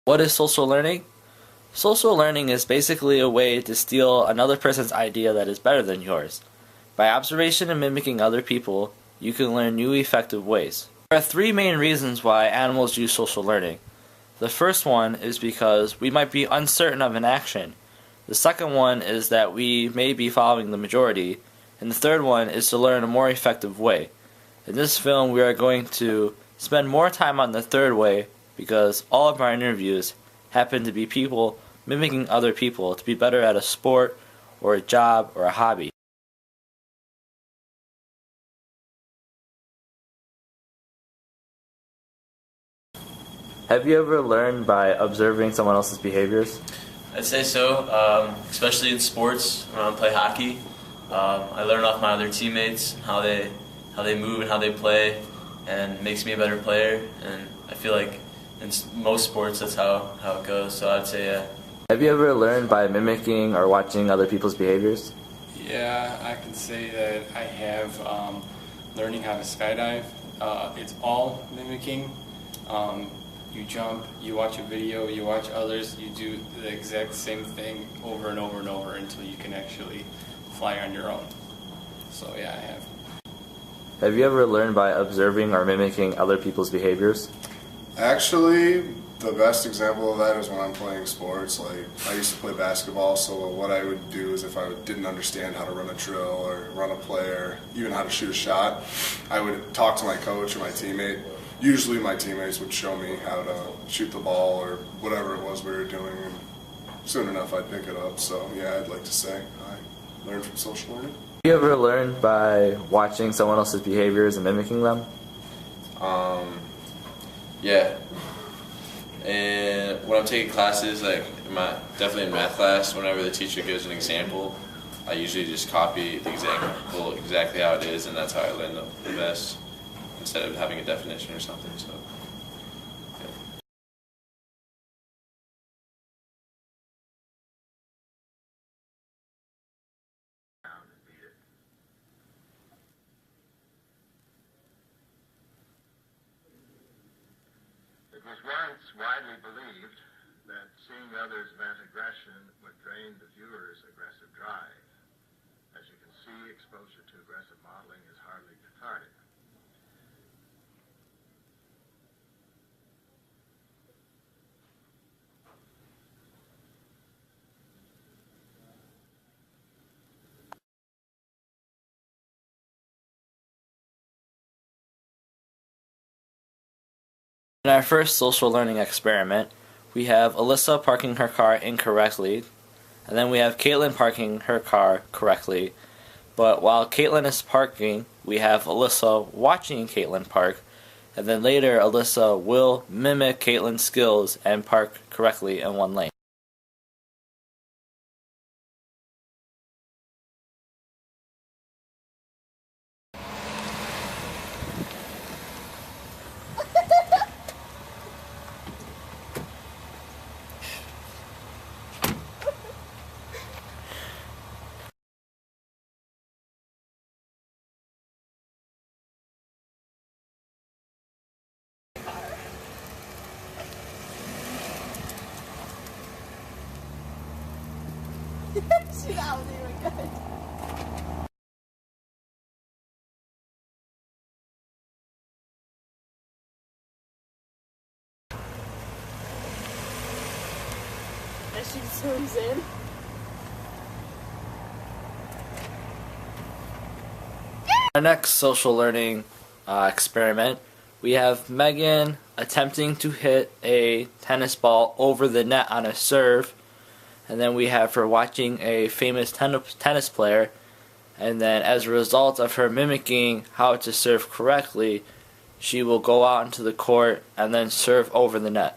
What is social learning? Social learning is basically a way to steal another person's idea that is better than yours. By observation and mimicking other people, you can learn new effective ways. There are three main reasons why animals use social learning. The first one is because we might be uncertain of an action. The second one is that we may be following the majority. And the third one is to learn a more effective way. In this film, we are going to spend more time on the third way because all of our interviews happen to be people mimicking other people to be better at a sport or a job or a hobby. Have you ever learned by observing someone else's behaviors? I'd say so, especially in sports when I play hockey. I learn off my other teammates how they move and how they play, and it makes me a better player. And I feel like in most sports that's how it goes. So I'd say yeah. Have you ever learned by mimicking or watching other people's behaviors? Yeah, I can say that I have learning how to skydive. It's all mimicking. You jump, you watch a video, you watch others, you do the exact same thing over and over and over until you can actually fly on your own. So yeah, I have. Have you ever learned by observing or mimicking other people's behaviors? Actually, the best example of that is when I'm playing sports. Like, I used to play basketball, so what I would do is if I didn't understand how to run a drill or run a play or even how to shoot a shot, I would talk to my coach or my teammate. Usually my teammates would show me how to shoot the ball or whatever it was we were doing, and soon enough I'd pick it up. So yeah, I'd like to say I learned from social learning. Have you ever learned by watching someone else's behaviors and mimicking them? Yeah. And when I'm taking classes, like definitely in math class, whenever the teacher gives an example, I usually just copy the example exactly how it is, and that's how I learn the best, instead of having a definition or something. So. It was once widely believed that seeing others vent aggression would drain the viewer's aggressive drive. As you can see, exposure to aggressive modeling is hardly cathartic. In our first social learning experiment, we have Alyssa parking her car incorrectly, and then we have Caitlin parking her car correctly. But while Caitlin is parking, we have Alyssa watching Caitlin park, and then later Alyssa will mimic Caitlin's skills and park correctly in one lane. She that was even good. As she zooms in. Our next social learning experiment, we have Megan attempting to hit a tennis ball over the net on a serve, and then we have her watching a famous tennis player, and then as a result of her mimicking how to serve correctly, she will go out into the court and then serve over the net.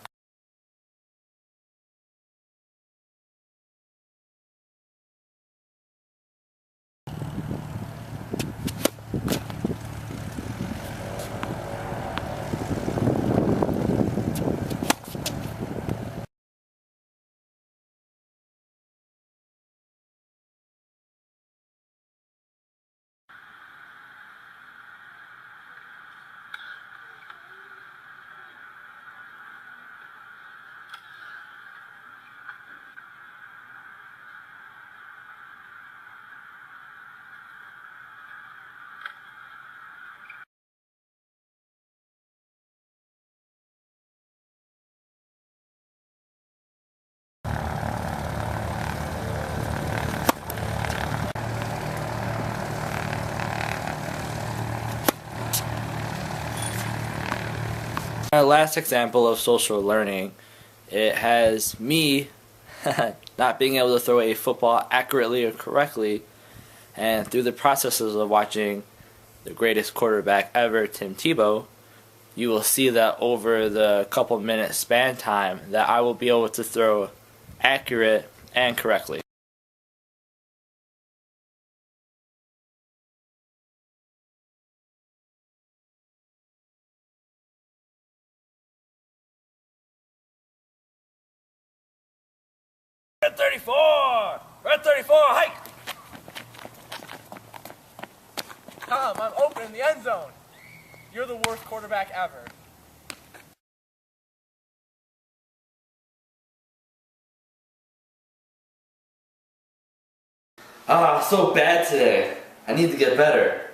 Our last example of social learning, it has me not being able to throw a football accurately or correctly, and through the processes of watching the greatest quarterback ever, Tim Tebow, you will see that over the couple minute span time that I will be able to throw accurate and correctly. Red 34! Red 34, hike! Tom, I'm open in the end zone. You're the worst quarterback ever. Ah, so bad today. I need to get better.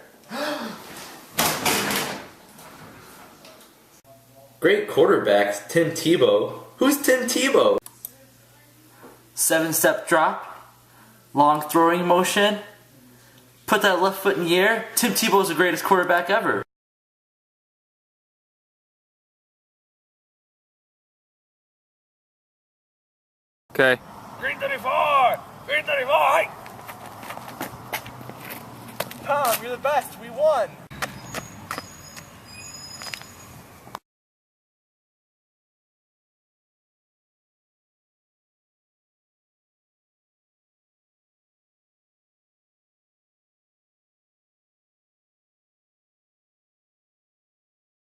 Great quarterbacks, Tim Tebow. Who's Tim Tebow? 7-step drop, long throwing motion, put that left foot in the air. Tim Tebow's the greatest quarterback ever. Okay. Green 34! Green 34, hike! Tom, you're the best. We won.